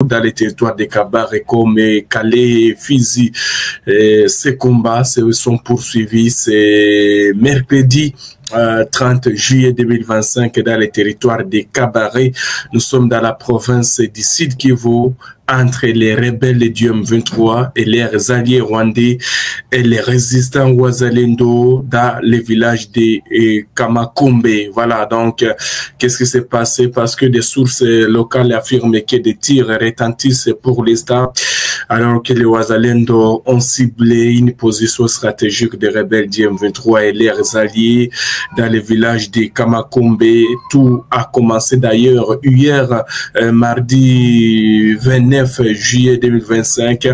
dans les territoires de Kabare comme Calais, Fizi. Ces combats se sont poursuivis. C'est mercredi 30 juillet 2025 dans les territoires de Kabare. Nous sommes dans la province du Sud Kivu, entre les rebelles du M23 et leurs alliés rwandais et les résistants Wazalendo dans les villages de Kamakombe. Voilà, donc, qu'est-ce qui s'est passé? Parce que des sources locales affirment que des tirs retentissent pour l'instant, alors que les Wazalendo ont ciblé une position stratégique des rebelles du M23 et leurs alliés dans les villages de Kamakombe. Tout a commencé d'ailleurs hier, mardi 29 juillet 2025,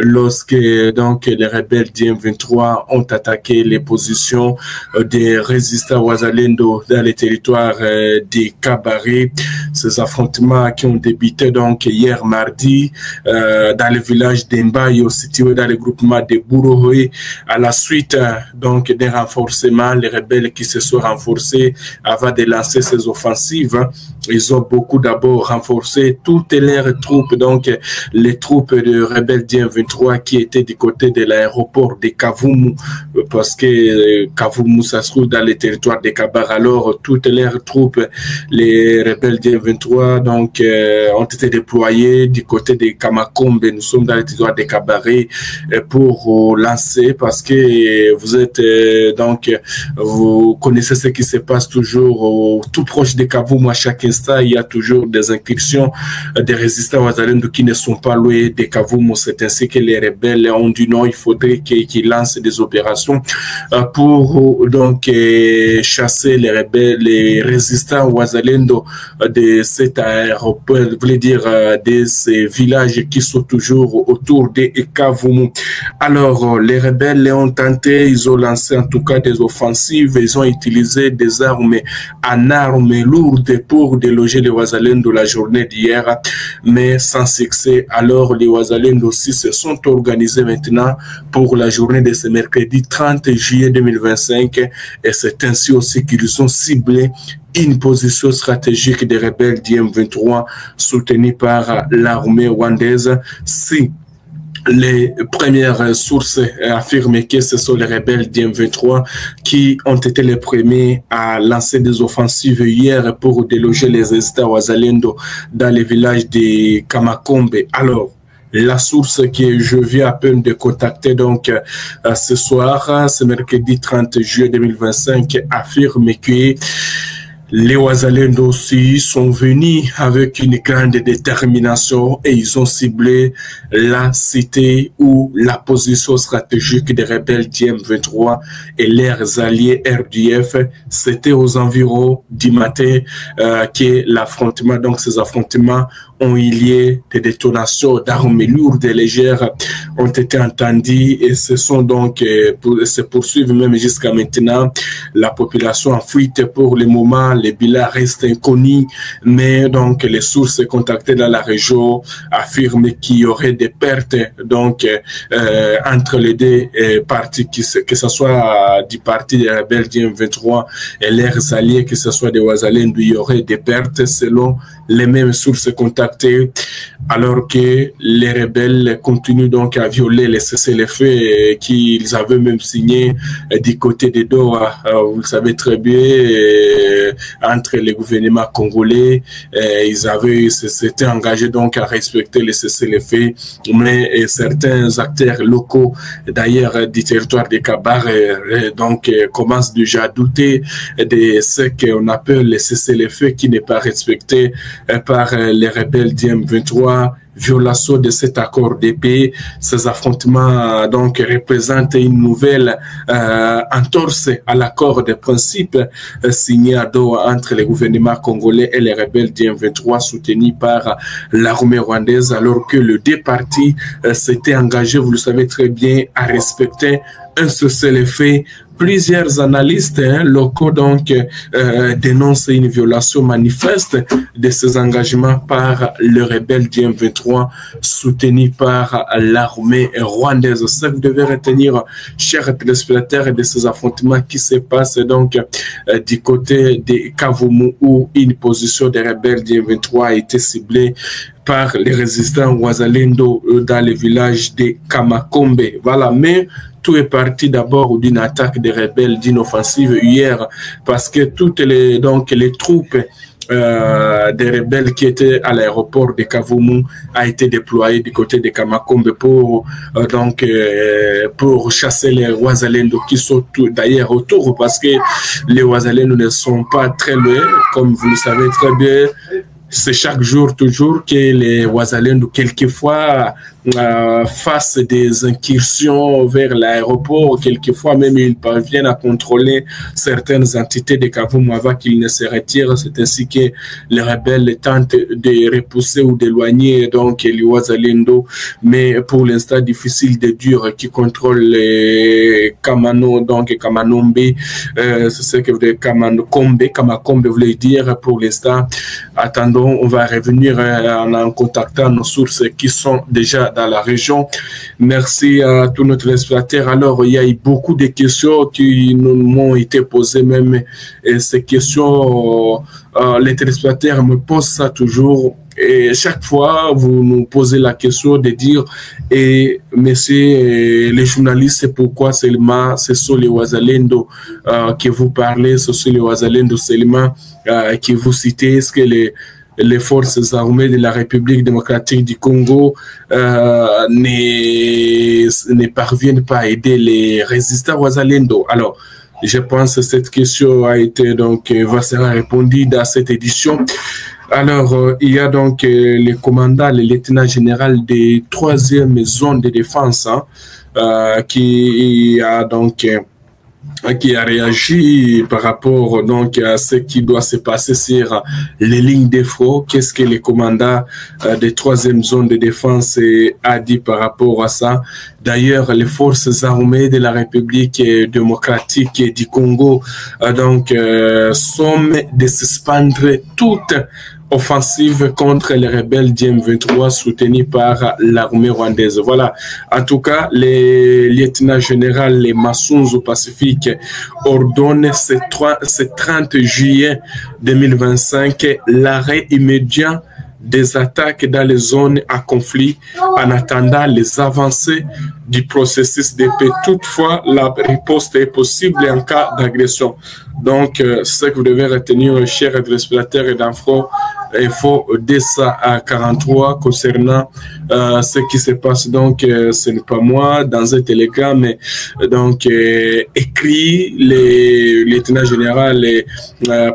lorsque donc les rebelles du M23 ont attaqué les positions des résistants Wazalendo dans les territoires de Kabare. Ces affrontements qui ont débuté donc hier mardi dans le village d'Embayo, situé dans le groupement de Bourohé, à la suite donc des renforcements, les rebelles qui se sont renforcés avant de lancer ces offensives. Ils ont beaucoup d'abord renforcé toutes leurs troupes, donc les troupes de rebelles du M23 qui étaient du côté de l'aéroport de Kavumu, parce que Kavumu ça se trouve dans les territoires de Kabare. Alors toutes leurs troupes, les rebelles du M23 donc ont été déployés du côté de Kamakombe. Nous sommes dans les territoires de Kabare pour lancer, parce que vous êtes donc vous connaissez ce qui se passe toujours tout proche de Kavumu. À chaque instant il y a toujours des incursions des résistants Wazalendo qui ne sont pas loin de Kavumu. C'est ainsi que les rebelles ont dit non, il faudrait qu'ils lancent des opérations pour donc chasser les rebelles, les résistants Wazalendo de cet aéroport, je voulais dire de ces villages qui sont toujours autour de Kavumu. Alors les rebelles ont tenté, ils ont lancé en tout cas des offensives, ils ont utilisé des armes en armes lourdes pour déloger les Wazalendo la journée d'hier, mais sans succès. Alors les Wazalendo aussi se sont organisés maintenant pour la journée de ce mercredi 30 juillet 2025, et c'est ainsi aussi qu'ils ont ciblé une position stratégique des rebelles du M23 soutenue par l'armée rwandaise. Si les premières sources affirment que ce sont les rebelles du M23 qui ont été les premiers à lancer des offensives hier pour déloger les résistants Wazalendo dans les villages de Kamakombe. Alors, la source que je viens à peine de contacter donc ce soir, ce mercredi 30 juillet 2025, affirme que les Wazalendo aussi sont venus avec une grande détermination et ils ont ciblé la cité ou la position stratégique des rebelles du M23 et leurs alliés RDF. C'était aux environs du matin que l'affrontement, donc ces affrontements ont eu lieu, des détonations d'armes lourdes et légères ont été entendues et se sont donc se poursuivent même jusqu'à maintenant. La population en fuite pour le moment, les bilans restent inconnus, mais donc les sources contactées dans la région affirment qu'il y aurait des pertes donc entre les deux partis, que ce soit du parti des rebelles du M23 et leurs alliés, que ce soit des Wazalendo, il y aurait des pertes selon les mêmes sources contactées, alors que les rebelles continuent donc à violer les cessez-le-feu qu'ils avaient même signé du côté de Doha. Vous le savez très bien, entre les gouvernements congolais, ils s'étaient engagés donc à respecter les cessez-le-feu, mais certains acteurs locaux, d'ailleurs du territoire de Kabare, donc commencent déjà à douter de ce qu'on appelle les cessez-le-feu qui n'est pas respecté par les rebelles du M23, violation de cet accord de paix. Ces affrontements donc représentent une nouvelle entorse à l'accord de principe signé à Doha entre les gouvernements congolais et les rebelles du M23 soutenus par l'armée rwandaise, alors que les deux partis s'étaient engagés, vous le savez très bien, à respecter un cessez-le-feu plusieurs analystes locaux donc dénoncent une violation manifeste de ces engagements par le rebelle du M23 soutenu par l'armée rwandaise. Ça, vous devez retenir, chers téléspectateurs, de ces affrontements qui se passent donc du côté de Kavumu, où une position des rebelles du M23 a été ciblée par les résistants Wazalendo dans le village de Kamakombe. Voilà, mais tout est parti d'abord d'une attaque des rebelles, d'une offensive hier, parce que toutes les troupes des rebelles qui étaient à l'aéroport de Kavumu a été déployées du côté de Kamakombe pour chasser les Wazalendo qui sont d'ailleurs autour, parce que les Wazalendo ne sont pas très loin, comme vous le savez très bien. C'est chaque jour toujours que les Wazalendo quelquefois fassent des incursions vers l'aéroport, quelquefois même ils parviennent à contrôler certaines entités de Kavumu avant qu'ils ne se retirent. C'est ainsi que les rebelles tentent de repousser ou d'éloigner donc les Wazalendo, mais pour l'instant difficile de dire qui contrôle les Kamano, donc Kamanombe, c'est ce que vous Kamakombe voulait dire. Pour l'instant, attendons, on va revenir en contactant nos sources qui sont déjà dans la région. Merci à tous nos téléspectateurs. Alors, il y a eu beaucoup de questions qui m'ont été posées, même et ces questions, les téléspectateurs me posent ça toujours. Et chaque fois, vous nous posez la question de dire, et messieurs les journalistes, pourquoi seulement ce sont les Wazalendo que vous parlez, ce sont les Wazalendo seulement que vous citez? Est-ce que les forces armées de la République démocratique du Congo ne parviennent pas à aider les résistants Wazalendo? Alors, je pense que cette question a été sera répondue dans cette édition. Alors, il y a donc le commandant, le lieutenant général des 3e zone de défense qui a réagi par rapport à ce qui doit se passer sur les lignes de front. Qu'est-ce que le commandant des 3e zone de défense a dit par rapport à ça? D'ailleurs, les forces armées de la République démocratique du Congo sont de suspendre toute offensive contre les rebelles du M23 soutenus par l'armée rwandaise. Voilà. En tout cas, le lieutenant général Massunzu Pacifique ordonne ce 30 juillet 2025 l'arrêt immédiat des attaques dans les zones à conflit en attendant les avancées du processus de paix. Toutefois, la riposte est possible en cas d'agression. Donc, c'est ce que vous devez retenir, chers téléspectateurs et d'info 243 concernant ce qui se passe. Donc, ce n'est pas moi dans un télégramme, mais écrit le lieutenant général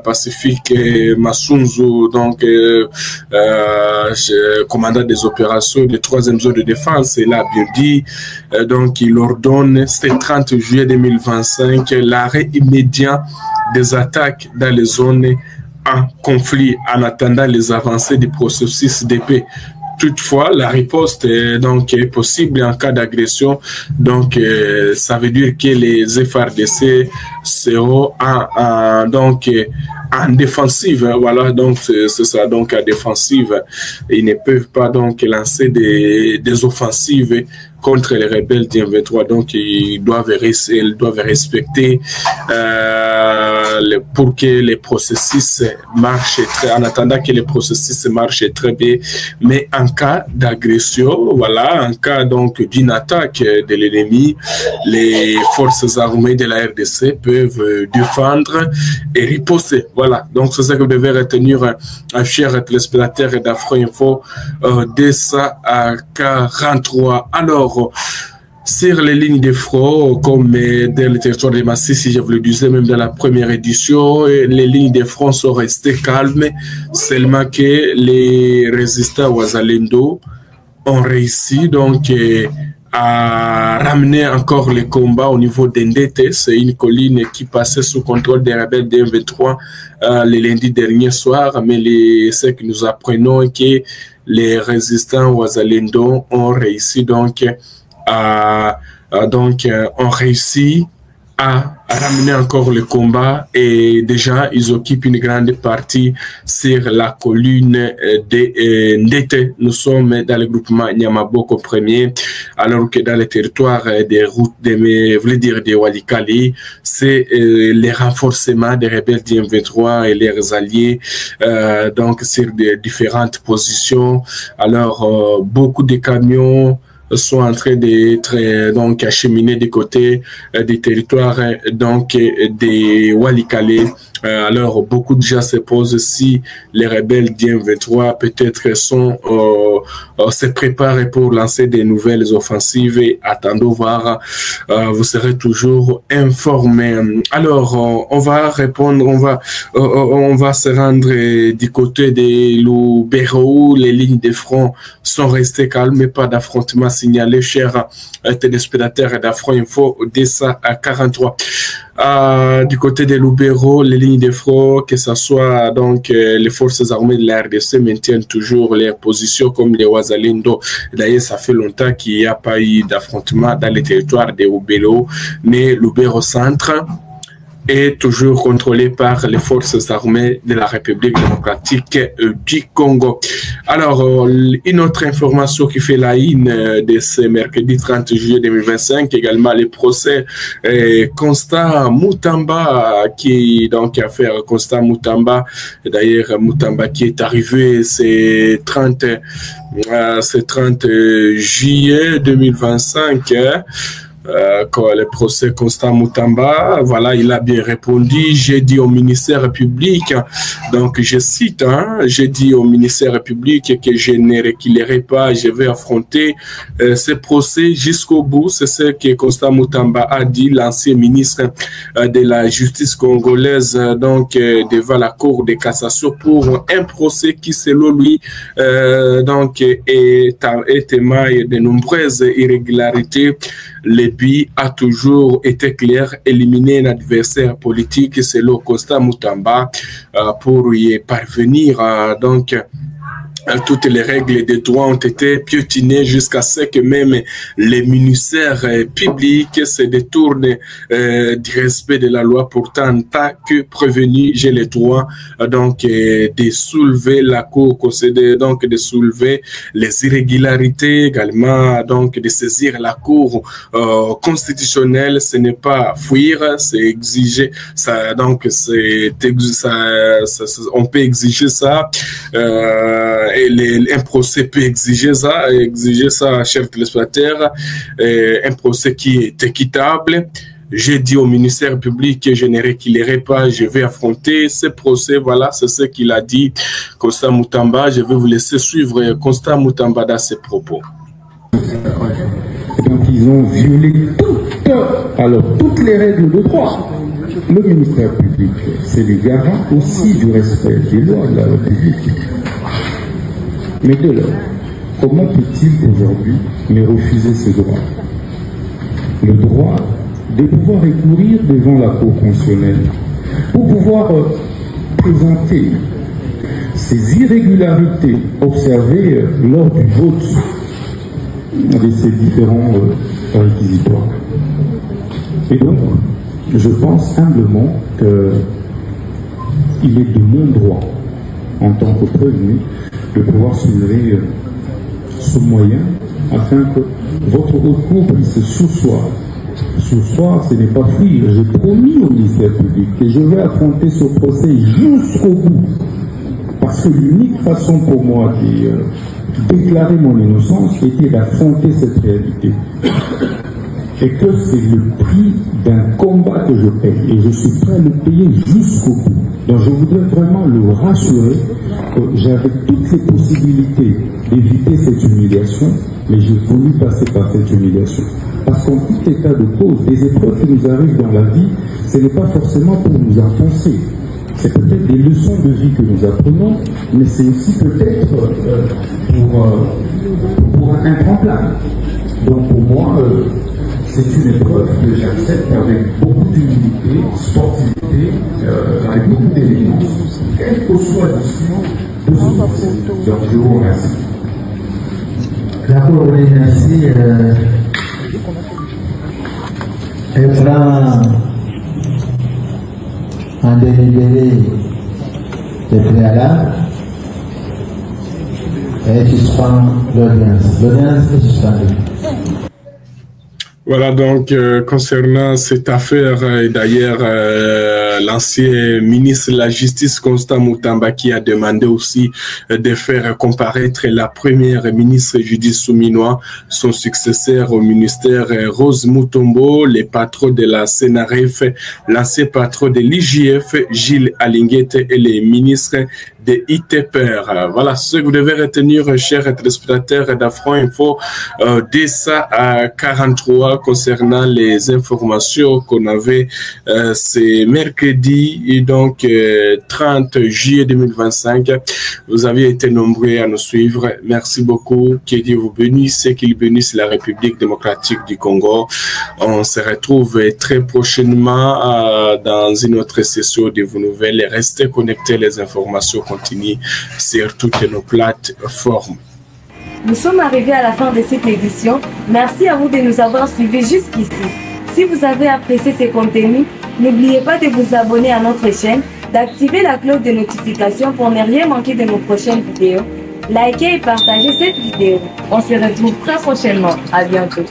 Pacifique Massunzu, commandant des opérations de 3e zone de défense, il a bien dit. Il ordonne ce 30 juillet 2025 l'arrêt immédiat des attaques dans les zones en conflit en attendant les avancées du processus de paix. Toutefois, la riposte est possible en cas d'agression. Ça veut dire que les FARDC seront en défensive. Voilà, c'est ça, en défensive. Ils ne peuvent pas lancer des offensives contre les rebelles du M23. Ils doivent respecter pour que les processus marchent en attendant que les processus marchent très bien. Mais en cas d'agression, voilà, en cas d'une attaque de l'ennemi, les forces armées de la RDC peuvent défendre et riposter. Voilà, c'est ça que vous devez retenir, chers téléspectateurs d'Afro Info, dès ça à 43. Alors, sur les lignes de front, comme dans le territoire de Massi, si je vous le disais, même dans la première édition, les lignes de front sont restées calmes, seulement que les résistants Wazalendo ont réussi à ramener encore les combats au niveau d'Endete. C'est une colline qui passait sous contrôle des rebelles de M23 le lundi dernier soir, mais ce que nous apprenons est que les résistants Wazalendo ont réussi ont réussi à ramener encore le combat et déjà ils occupent une grande partie sur la colline de Ndete. Nous sommes dans le groupement Nyamaboko premier, alors que dans le territoire des routes des Walikale, c'est les renforcements des rebelles du M23 et leurs alliés, donc sur des différentes positions. Alors beaucoup de camions sont en train d'être donc acheminés du côté des territoires donc des Walikale. Alors beaucoup de gens se posent si les rebelles du M23 peut-être se préparent pour lancer des nouvelles offensives et attendons voir. Vous serez toujours informés. Alors on va répondre, on va se rendre du côté de Lubero. Les lignes de front sont restées calmes, pas d'affrontement signalé, chers téléspectateurs d'Afro Info DSA à 43. Du côté de Lubero, les lignes de front, que ce soit donc les forces armées de la RDC maintiennent toujours leurs positions comme les Wazalindo. D'ailleurs, ça fait longtemps qu'il n'y a pas eu d'affrontement dans les territoires de Lubero, mais Lubero Centre est toujours contrôlé par les forces armées de la République démocratique du Congo. Alors, une autre information qui fait la une de ce mercredi 30 juillet 2025, également les procès Constant Mutamba, qui donc a fait Constant Mutamba. D'ailleurs, Mutamba qui est arrivé, c'est 30 juillet 2025. Quand le procès Constant Mutamba, voilà, il a bien répondu. J'ai dit au ministère public, donc je cite, j'ai dit au ministère public que je ne reculerai pas, je vais affronter ce procès jusqu'au bout. C'est ce que Constant Mutamba a dit, l'ancien ministre de la justice congolaise, donc devant la Cour de cassation pour un procès qui, selon lui, donc est émaillé de nombreuses irrégularités. L'EBI a toujours été clair, éliminer un adversaire politique selon Constant Mutamba pour y parvenir. Donc, toutes les règles des droits ont été piétinées jusqu'à ce que même les ministères publics se détournent du respect de la loi. Pourtant, tant que prévenu, j'ai le droit donc de soulever la Cour, donc de soulever les irrégularités, également donc de saisir la Cour constitutionnelle. Ce n'est pas fuir, c'est exiger ça. Donc, on peut exiger ça. Et un procès peut exiger ça, chers téléspectateurs, un procès qui est équitable. J'ai dit au ministère public que je ne reculerai pas, je vais affronter ce procès. Voilà, c'est ce qu'il a dit, Constant Mutamba. Je vais vous laisser suivre Constant Mutamba dans ses propos. Donc ils ont violé toutes les règles de droit. Le ministère public, c'est le garant aussi du respect des lois de la République. Mais de là, comment peut-il aujourd'hui me refuser ce droit? Le droit de pouvoir recourir devant la Cour constitutionnelle pour pouvoir présenter ces irrégularités observées lors du vote de ces différents réquisitoires. Et donc, je pense humblement qu'il est de mon droit, en tant que prévenu, de pouvoir soulever ce moyen afin que votre recours puisse soussoir. Soussoir, ce n'est pas fuir. J'ai promis au ministère public que je vais affronter ce procès jusqu'au bout. Parce que l'unique façon pour moi de déclarer mon innocence était d'affronter cette réalité. Et que c'est le prix d'un combat que je paye. Et je suis prêt à le payer jusqu'au bout. Donc je voudrais vraiment le rassurer que j'avais toutes les possibilités d'éviter cette humiliation, mais j'ai voulu passer par cette humiliation. Parce qu'en tout état de cause, les épreuves qui nous arrivent dans la vie, ce n'est pas forcément pour nous enfoncer. C'est peut-être des leçons de vie que nous apprenons, mais c'est aussi peut-être pour un tremplin. Donc pour moi, c'est une épreuve que j'accepte avec beaucoup d'humilité, sportivité, avec beaucoup d'élégance, quel que soit le de ce. Donc je vous remercie. D'accord, oui, merci. en délibéré des préalables et suspend l'audience. L'audience est suspendue. Voilà donc concernant cette affaire, d'ailleurs l'ancien ministre de la Justice Constant Moutamba qui a demandé aussi de faire comparaître la première ministre Judith Souminois, son successeur au ministère Rose Mutombo, les patrons de la CNRF, l'ancien patron de l'IJF Gilles Alinguette et les ministres de ITPR. Voilà ce que vous devez retenir, chers téléspectateurs d'Afro Info, dès ça à 43 concernant les informations qu'on avait ce mercredi, et donc 30 juillet 2025. Vous avez été nombreux à nous suivre. Merci beaucoup. Que Dieu vous bénisse et qu'il bénisse la République démocratique du Congo. On se retrouve très prochainement dans une autre session de vos nouvelles. Restez connectés, les informations continuent sur toutes nos plateformes. Nous sommes arrivés à la fin de cette édition. Merci à vous de nous avoir suivis jusqu'ici. Si vous avez apprécié ces contenus, n'oubliez pas de vous abonner à notre chaîne, d'activer la cloche de notification pour ne rien manquer de nos prochaines vidéos. Likez et partagez cette vidéo. On se retrouve très prochainement. À bientôt.